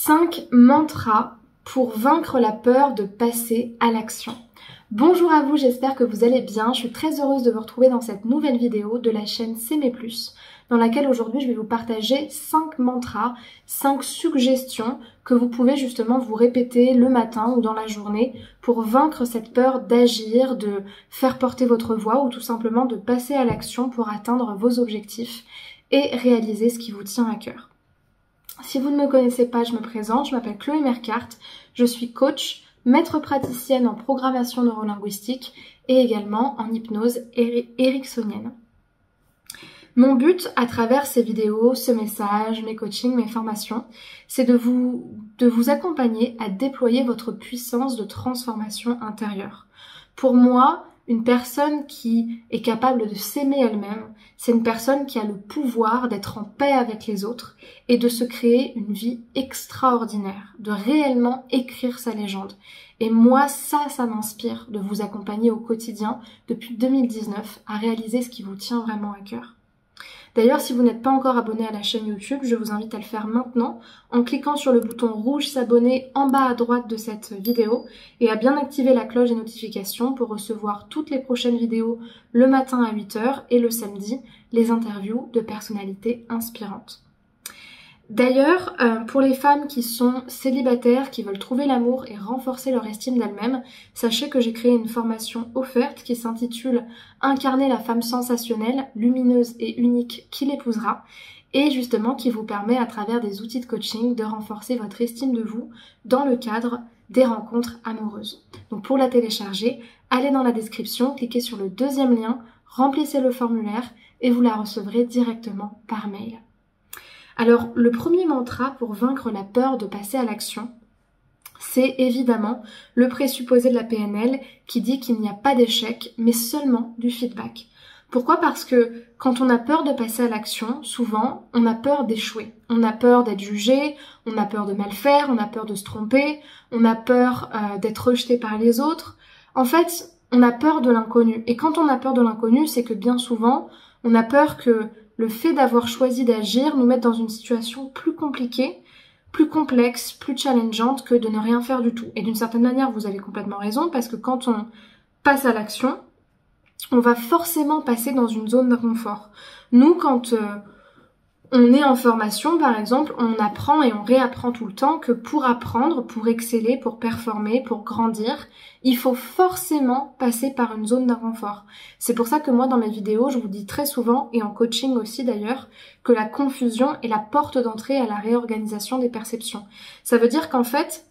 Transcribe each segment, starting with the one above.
5 mantras pour vaincre la peur de passer à l'action. Bonjour à vous, j'espère que vous allez bien. Je suis très heureuse de vous retrouver dans cette nouvelle vidéo de la chaîne S'aimer plus, dans laquelle aujourd'hui je vais vous partager 5 mantras, 5 suggestions que vous pouvez justement vous répéter le matin ou dans la journée pour vaincre cette peur d'agir, de faire porter votre voix ou tout simplement de passer à l'action pour atteindre vos objectifs et réaliser ce qui vous tient à cœur. Si vous ne me connaissez pas, je me présente, je m'appelle Chloé Mercart, je suis coach, maître praticienne en programmation neurolinguistique et également en hypnose ericksonienne. Mon but à travers ces vidéos, ce message, mes coachings, mes formations, c'est de vous accompagner à déployer votre puissance de transformation intérieure. Pour moi, une personne qui est capable de s'aimer elle-même, c'est une personne qui a le pouvoir d'être en paix avec les autres et de se créer une vie extraordinaire, de réellement écrire sa légende. Et moi, ça m'inspire de vous accompagner au quotidien depuis 2019 à réaliser ce qui vous tient vraiment à cœur. D'ailleurs, si vous n'êtes pas encore abonné à la chaîne YouTube, je vous invite à le faire maintenant en cliquant sur le bouton rouge s'abonner en bas à droite de cette vidéo et à bien activer la cloche des notifications pour recevoir toutes les prochaines vidéos le matin à 8 h et le samedi, les interviews de personnalités inspirantes. D'ailleurs, pour les femmes qui sont célibataires, qui veulent trouver l'amour et renforcer leur estime d'elles-mêmes, sachez que j'ai créé une formation offerte qui s'intitule « Incarner la femme sensationnelle, lumineuse et unique qui l'épousera » et justement qui vous permet à travers des outils de coaching de renforcer votre estime de vous dans le cadre des rencontres amoureuses. Donc pour la télécharger, allez dans la description, cliquez sur le deuxième lien, remplissez le formulaire et vous la recevrez directement par mail. Alors, le premier mantra pour vaincre la peur de passer à l'action, c'est évidemment le présupposé de la PNL qui dit qu'il n'y a pas d'échec, mais seulement du feedback. Pourquoi ? Parce que quand on a peur de passer à l'action, souvent, on a peur d'échouer. On a peur d'être jugé, on a peur de mal faire, on a peur de se tromper, on a peur d'être rejeté par les autres. En fait, on a peur de l'inconnu. Et quand on a peur de l'inconnu, c'est que bien souvent, on a peur que le fait d'avoir choisi d'agir nous mette dans une situation plus compliquée, plus complexe, plus challengeante que de ne rien faire du tout. Et d'une certaine manière, vous avez complètement raison, parce que quand on passe à l'action, on va forcément passer dans une zone d'inconfort. Nous, quand on est en formation, par exemple, on apprend et on réapprend tout le temps que pour apprendre, pour exceller, pour performer, pour grandir, il faut forcément passer par une zone d'inconfort. C'est pour ça que moi, dans mes vidéos, je vous dis très souvent, et en coaching aussi d'ailleurs, que la confusion est la porte d'entrée à la réorganisation des perceptions. Ça veut dire qu'en fait,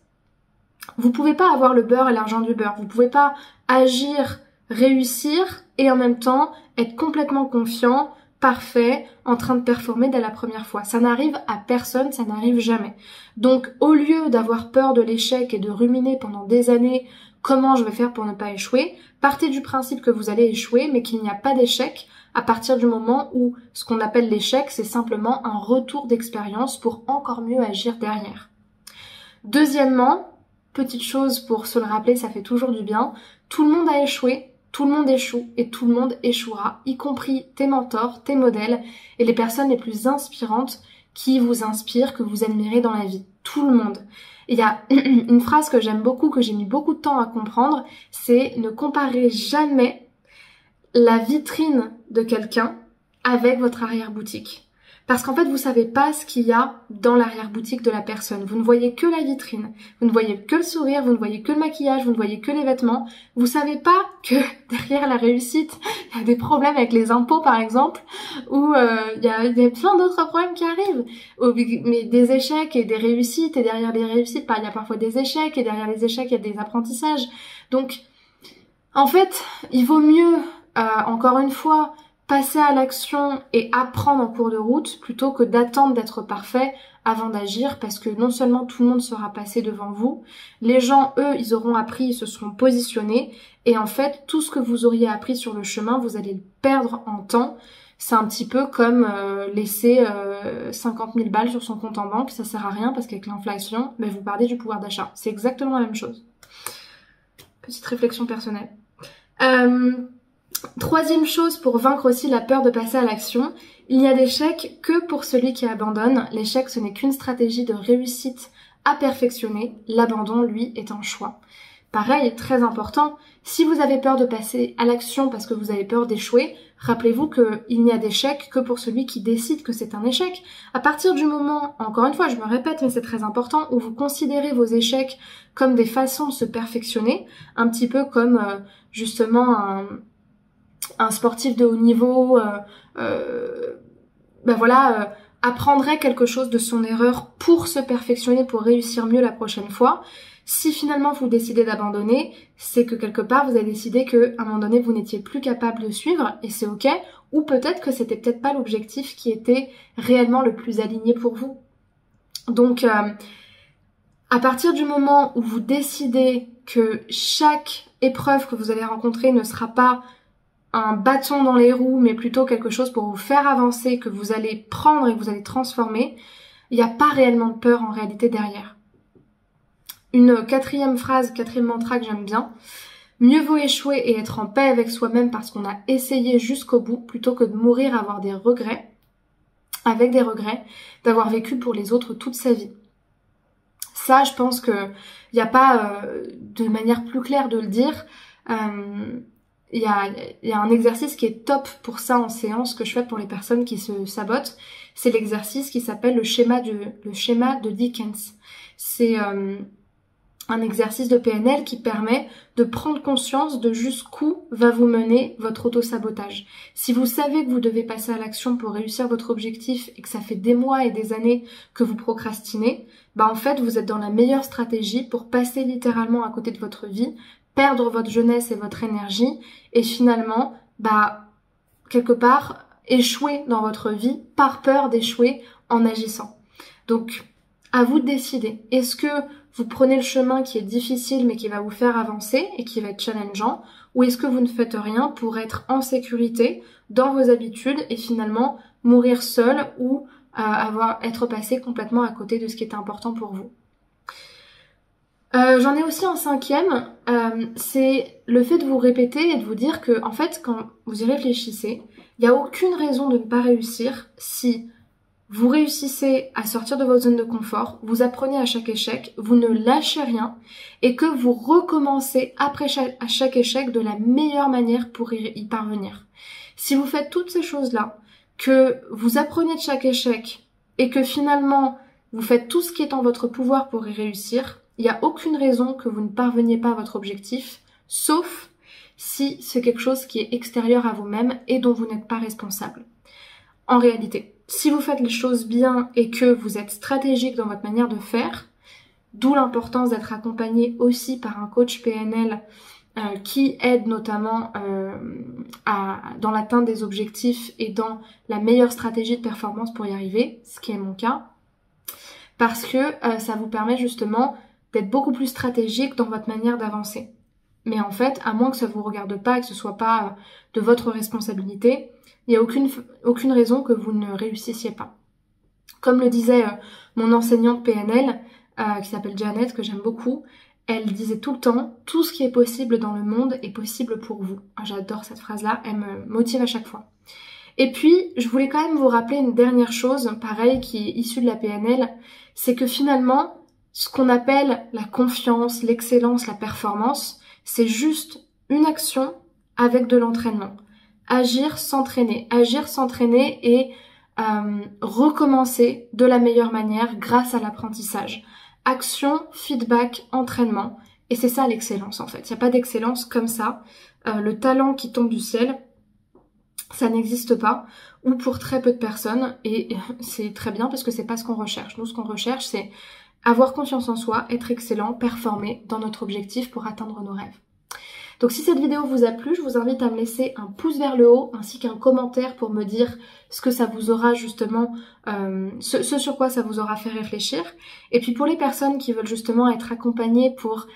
vous pouvez pas avoir le beurre et l'argent du beurre. Vous pouvez pas agir, réussir et en même temps être complètement confiant, parfait, en train de performer dès la première fois. Ça n'arrive à personne, ça n'arrive jamais. Donc, au lieu d'avoir peur de l'échec et de ruminer pendant des années comment je vais faire pour ne pas échouer, partez du principe que vous allez échouer, mais qu'il n'y a pas d'échec à partir du moment où ce qu'on appelle l'échec, c'est simplement un retour d'expérience pour encore mieux agir derrière. Deuxièmement, petite chose pour se le rappeler, ça fait toujours du bien, tout le monde a échoué, tout le monde échoue et tout le monde échouera, y compris tes mentors, tes modèles et les personnes les plus inspirantes qui vous inspirent, que vous admirez dans la vie. Tout le monde. Il y a une phrase que j'aime beaucoup, que j'ai mis beaucoup de temps à comprendre, c'est ne comparez jamais la vitrine de quelqu'un avec votre arrière-boutique. Parce qu'en fait, vous savez pas ce qu'il y a dans l'arrière-boutique de la personne. Vous ne voyez que la vitrine. Vous ne voyez que le sourire, vous ne voyez que le maquillage, vous ne voyez que les vêtements. Vous savez pas que derrière la réussite, il y a des problèmes avec les impôts, par exemple, ou il y a plein d'autres problèmes qui arrivent. Mais des échecs et des réussites, et derrière les réussites, il y a parfois des échecs, et derrière les échecs, il y a des apprentissages. Donc, en fait, il vaut mieux, encore une fois, passer à l'action et apprendre en cours de route plutôt que d'attendre d'être parfait avant d'agir, parce que non seulement tout le monde sera passé devant vous, les gens, eux, ils auront appris, ils se seront positionnés, et en fait, tout ce que vous auriez appris sur le chemin, vous allez le perdre en temps. C'est un petit peu comme laisser 50 000 balles sur son compte en banque, ça sert à rien parce qu'avec l'inflation, vous perdez du pouvoir d'achat. C'est exactement la même chose. Petite réflexion personnelle. Troisième chose pour vaincre aussi la peur de passer à l'action, il n'y a d'échec que pour celui qui abandonne. L'échec, ce n'est qu'une stratégie de réussite à perfectionner, l'abandon, lui, est un choix. Pareil, très important, si vous avez peur de passer à l'action parce que vous avez peur d'échouer, rappelez-vous qu'il n'y a d'échec que pour celui qui décide que c'est un échec. À partir du moment, encore une fois, je me répète, mais c'est très important, où vous considérez vos échecs comme des façons de se perfectionner, un petit peu comme justement un sportif de haut niveau, apprendrait quelque chose de son erreur pour se perfectionner, pour réussir mieux la prochaine fois. Si finalement vous décidez d'abandonner, c'est que quelque part vous avez décidé qu'à un moment donné vous n'étiez plus capable de suivre et c'est ok, ou peut-être que c'était peut-être pas l'objectif qui était réellement le plus aligné pour vous. Donc à partir du moment où vous décidez que chaque épreuve que vous allez rencontrer ne sera pas un bâton dans les roues, mais plutôt quelque chose pour vous faire avancer, que vous allez prendre et que vous allez transformer, il n'y a pas réellement de peur en réalité derrière. Une quatrième mantra que j'aime bien. Mieux vaut échouer et être en paix avec soi-même parce qu'on a essayé jusqu'au bout, plutôt que de mourir avec des regrets, d'avoir vécu pour les autres toute sa vie. Ça, je pense que il n'y a pas de manière plus claire de le dire. Il y a un exercice qui est top pour ça en séance que je fais pour les personnes qui se sabotent. C'est l'exercice qui s'appelle le schéma de Dickens. C'est un exercice de PNL qui permet de prendre conscience de jusqu'où va vous mener votre auto-sabotage. Si vous savez que vous devez passer à l'action pour réussir votre objectif et que ça fait des mois et des années que vous procrastinez, en fait vous êtes dans la meilleure stratégie pour passer littéralement à côté de votre vie, perdre votre jeunesse et votre énergie et finalement, quelque part, échouer dans votre vie par peur d'échouer en agissant. Donc, à vous de décider. Est-ce que vous prenez le chemin qui est difficile mais qui va vous faire avancer et qui va être challengeant, ou est-ce que vous ne faites rien pour être en sécurité dans vos habitudes et finalement mourir seul ou être passé complètement à côté de ce qui était important pour vous? J'en ai aussi un cinquième, c'est le fait de vous répéter et de vous dire que, en fait, quand vous y réfléchissez, il n'y a aucune raison de ne pas réussir si vous réussissez à sortir de votre zone de confort, vous apprenez à chaque échec, vous ne lâchez rien et que vous recommencez à chaque échec de la meilleure manière pour y parvenir. Si vous faites toutes ces choses-là, que vous apprenez de chaque échec et que finalement vous faites tout ce qui est en votre pouvoir pour y réussir, il n'y a aucune raison que vous ne parveniez pas à votre objectif, sauf si c'est quelque chose qui est extérieur à vous-même et dont vous n'êtes pas responsable. En réalité, si vous faites les choses bien et que vous êtes stratégique dans votre manière de faire, d'où l'importance d'être accompagné aussi par un coach PNL qui aide notamment dans l'atteinte des objectifs et dans la meilleure stratégie de performance pour y arriver, ce qui est mon cas, parce que ça vous permet justement d'être beaucoup plus stratégique dans votre manière d'avancer. Mais en fait, à moins que ça vous regarde pas et que ce soit pas de votre responsabilité, il n'y a aucune raison que vous ne réussissiez pas. Comme le disait mon enseignante PNL, qui s'appelle Janet, que j'aime beaucoup, elle disait tout le temps, tout ce qui est possible dans le monde est possible pour vous. J'adore cette phrase-là, elle me motive à chaque fois. Et puis, je voulais quand même vous rappeler une dernière chose, pareil, qui est issue de la PNL, c'est que finalement, ce qu'on appelle la confiance, l'excellence, la performance, c'est juste une action avec de l'entraînement. Agir, s'entraîner et recommencer de la meilleure manière grâce à l'apprentissage. Action, feedback, entraînement. Et c'est ça l'excellence en fait. Il n'y a pas d'excellence comme ça. Le talent qui tombe du ciel, ça n'existe pas, ou pour très peu de personnes. Et c'est très bien parce que c'est pas ce qu'on recherche. Nous, ce qu'on recherche, c'est avoir confiance en soi, être excellent, performer dans notre objectif pour atteindre nos rêves. Donc si cette vidéo vous a plu, je vous invite à me laisser un pouce vers le haut ainsi qu'un commentaire pour me dire ce que ça vous aura justement, ce sur quoi ça vous aura fait réfléchir. Et puis pour les personnes qui veulent justement être accompagnées pour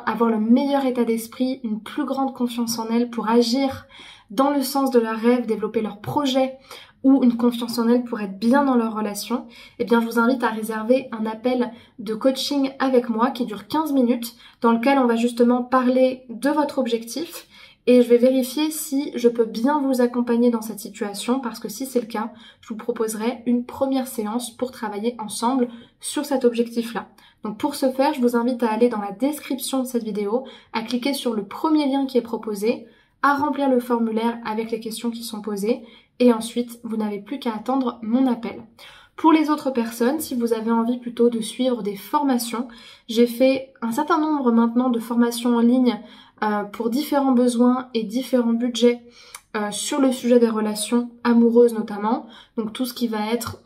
avoir le meilleur état d'esprit, une plus grande confiance en elles pour agir dans le sens de leurs rêves, développer leurs projets ou une confiance en elles pour être bien dans leur relation, je vous invite à réserver un appel de coaching avec moi qui dure 15 minutes, dans lequel on va justement parler de votre objectif et je vais vérifier si je peux bien vous accompagner dans cette situation, parce que si c'est le cas, je vous proposerai une première séance pour travailler ensemble sur cet objectif-là. Donc pour ce faire, je vous invite à aller dans la description de cette vidéo, à cliquer sur le premier lien qui est proposé, à remplir le formulaire avec les questions qui sont posées, et ensuite vous n'avez plus qu'à attendre mon appel. Pour les autres personnes, si vous avez envie plutôt de suivre des formations, j'ai fait un certain nombre maintenant de formations en ligne pour différents besoins et différents budgets sur le sujet des relations amoureuses notamment. Donc tout ce qui va être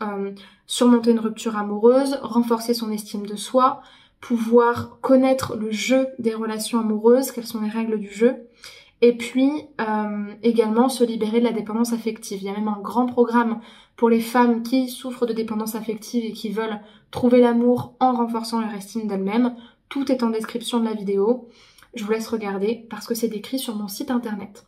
surmonter une rupture amoureuse, renforcer son estime de soi, pouvoir connaître le jeu des relations amoureuses, quelles sont les règles du jeu, et puis également se libérer de la dépendance affective. Il y a même un grand programme pour les femmes qui souffrent de dépendance affective et qui veulent trouver l'amour en renforçant leur estime d'elles-mêmes. Tout est en description de la vidéo. Je vous laisse regarder parce que c'est décrit sur mon site internet.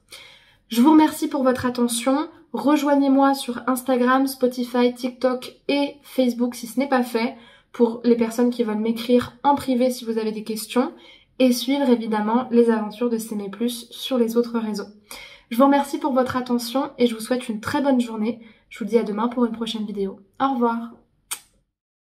Je vous remercie pour votre attention. Rejoignez-moi sur Instagram, Spotify, TikTok et Facebook si ce n'est pas fait, pour les personnes qui veulent m'écrire en privé si vous avez des questions, et suivre évidemment les aventures de S'aimer Plus sur les autres réseaux. Je vous remercie pour votre attention et je vous souhaite une très bonne journée. Je vous dis à demain pour une prochaine vidéo. Au revoir.